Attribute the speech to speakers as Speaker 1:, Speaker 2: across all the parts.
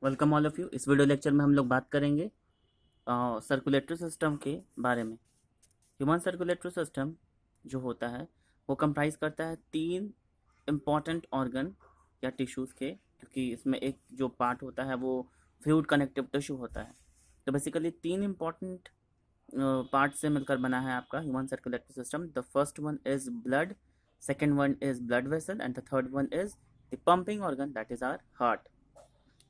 Speaker 1: Welcome all of you. इस video lecture में हम लोग बात करेंगे सर्कुलेटरी सिस्टम के बारे में। ह्यूमन सर्कुलेटरी सिस्टम जो होता है वो कंप्राइज करता है तीन इम्पॉर्टेंट ऑर्गन या टिश्यूज़ के, क्योंकि इसमें एक जो पार्ट होता है वो फ्लूइड कनेक्टिव टिश्यू होता है। तो बेसिकली तीन इम्पॉर्टेंट पार्ट से मिलकर बना है आपका human circulatory system. The first one is blood, second one is blood vessel and the third one is the pumping organ, that is our heart.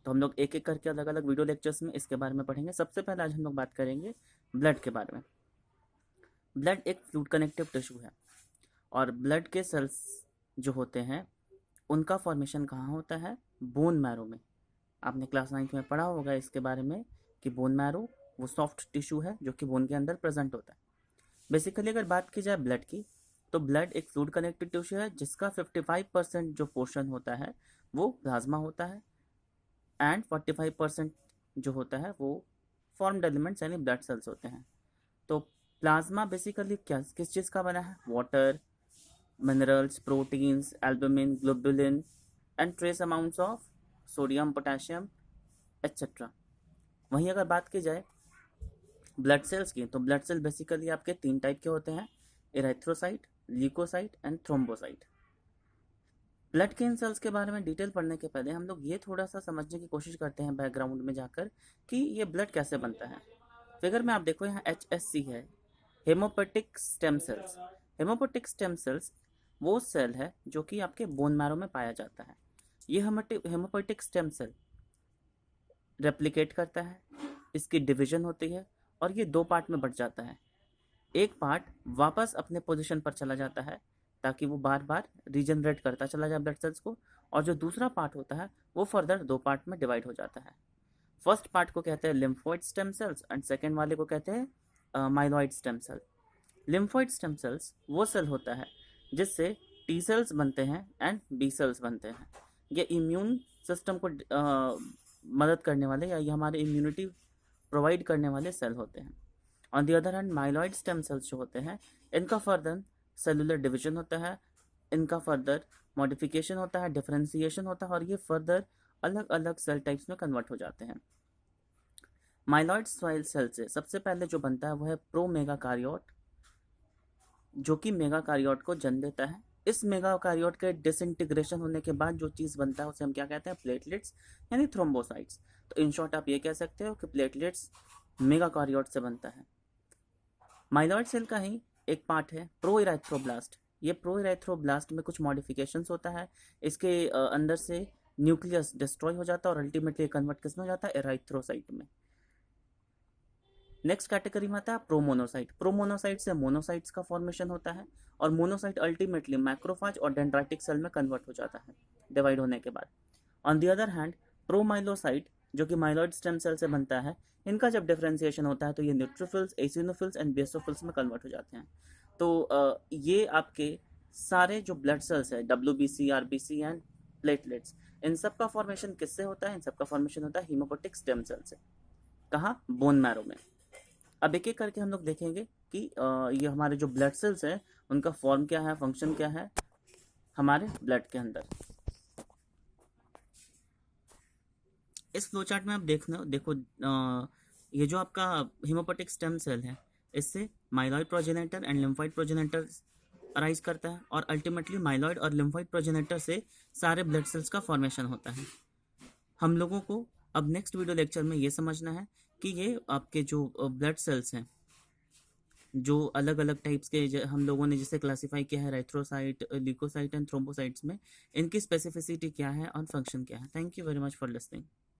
Speaker 1: तो हम लोग एक एक करके अलग अलग वीडियो लेक्चर्स में इसके बारे में पढ़ेंगे। सबसे पहले आज हम लोग बात करेंगे ब्लड के बारे में। ब्लड एक फ्लूइड कनेक्टिव टिश्यू है और ब्लड के सेल्स जो होते हैं उनका फॉर्मेशन कहाँ होता है? बोन मैरो में। आपने क्लास 9th में पढ़ा होगा इसके बारे में कि बोन मैरो वो सॉफ्ट टिश्यू है जो कि बोन के अंदर प्रेजेंट होता है। बेसिकली अगर बात की जाए ब्लड की, तो ब्लड एक फ्लूइड कनेक्टिव टिश्यू है जिसका 55% जो पोर्शन होता है वो प्लाज्मा होता है एंड 45% जो होता है वो फॉर्म्ड एलिमेंट्स यानी ब्लड सेल्स होते हैं। तो प्लाज्मा बेसिकली क्या किस चीज़ का बना है? Water, minerals, proteins, albumin, globulin and trace amounts of sodium, potassium etcetera. वहीं अगर बात की जाए ब्लड सेल्स की, तो ब्लड सेल बेसिकली आपके तीन टाइप के होते हैं: erythrocyte, leukocyte and thrombocyte. Blood के इन सेल्स के बारे में डिटेल पढ़ने के पहले हम लोग ये थोड़ा सा समझने की कोशिश करते हैं बैकग्राउंड में जाकर कि ये ब्लड कैसे बनता है। फिगर में आप देखो यहाँ HSC है, हेमोपोटिक स्टेम सेल्स। हेमोपोटिक स्टेम सेल्स वो सेल है जो कि आपके बोन मैरो में पाया जाता है। ये हेमोपोटिक स्टेम सेल रेप्लिकेट करता है, इसकी डिवीजन होती है और ये दो पार्ट में बट जाता है। एक पार्ट वापस अपने पोजीशन पर चला जाता है ताकि वो बार बार रीजनरेट करता चला जाए ब्लड सेल्स को, और जो दूसरा पार्ट होता है वो फर्दर दो पार्ट में डिवाइड हो जाता है। फर्स्ट पार्ट को कहते हैं lymphoid stem cells and second वाले को कहते हैं myeloid stem cell. Lymphoid stem cells वो सेल होता है जिससे टी सेल्स बनते हैं एंड बी सेल्स बनते हैं। ये इम्यून सिस्टम को मदद करने वाले या ये हमारे इम्यूनिटी प्रोवाइड करने वाले सेल होते हैं। On the other hand myeloid stem cells जो होते हैं इनका फर्दर सेलुलर डिवीजन होता है, इनका फर्दर मॉडिफिकेशन होता है, डिफरेंशिएशन होता है और ये फर्दर अलग अलग सेल टाइप्स में कन्वर्ट हो जाते हैं। माइलॉइड सेल से सबसे पहले जो बनता है वो है प्रो मेगाकारियोट, जो कि मेगाकारियोट को जन्म देता है। इस मेगाकारियोट के डिसइंटीग्रेशन होने के बाद जो चीज़ बनता है उसे हम क्या कहते हैं? प्लेटलेट्स यानी थ्रोम्बोसाइट्स। तो इन शॉर्ट आप ये कह सकते हो कि प्लेटलेट्स मेगाकारियोट से बनता है। माइलॉइड सेल का ही एक पार्ट है प्रोइरेथ्रोब्लास्ट। ये प्रोइरेथ्रोब्लास्ट में कुछ मॉडिफिकेशंस होता है, इसके अंदर से न्यूक्लियस डिस्ट्रॉय हो जाता है और अल्टीमेटली कन्वर्ट किस में हो जाता है? एराइथ्रोसाइट में। नेक्स्ट कैटेगरी में आता है प्रोमोनोसाइट। प्रोमोनोसाइट से मोनोसाइट्स का फॉर्मेशन होता है और मोनोसाइट अल्टीमेटली मैक्रोफाज और डेंड्राइटिक सेल में कन्वर्ट हो जाता है डिवाइड होने के बाद। On the other hand promyelocyte जो कि माइलॉइड स्टेम सेल से बनता है, इनका जब डिफरेंशिएशन होता है तो ये न्यूट्रोफिल्स, एसिनोफिल्स एंड बेसोफिल्स में कन्वर्ट हो जाते हैं। तो ये आपके सारे जो ब्लड सेल्स है WBC, RBC एंड प्लेटलेट्स, इन सब का फॉर्मेशन किससे होता है? इन सब का फॉर्मेशन होता है हीमोपोटिक स्टेम सेल से। कहाँ? बोन मैरो में। अब एक एक करके हम लोग देखेंगे कि ये हमारे जो ब्लड सेल्स हैं उनका फॉर्म क्या है, फंक्शन क्या है हमारे ब्लड के अंदर। इस फ्लो चार्ट में आप देखो ये जो आपका हीमोपोटिक स्टेम सेल है इससे myeloid progenitor and lymphoid progenitor arise करता है और अल्टीमेटली माइलॉइड और लिम्फोइड प्रोजेनेटर से सारे ब्लड सेल्स का फॉर्मेशन होता है। हम लोगों को अब नेक्स्ट वीडियो लेक्चर में ये समझना है कि ये आपके जो ब्लड सेल्स हैं जो अलग अलग टाइप्स के हम लोगों ने जिसे क्लासिफाई किया है एराइथ्रोसाइट, ल्यूकोसाइट एंड थ्रोम्बोसाइट्स में, इनकी स्पेसिफिसिटी क्या है और फंक्शन क्या है। Thank you very much for listening.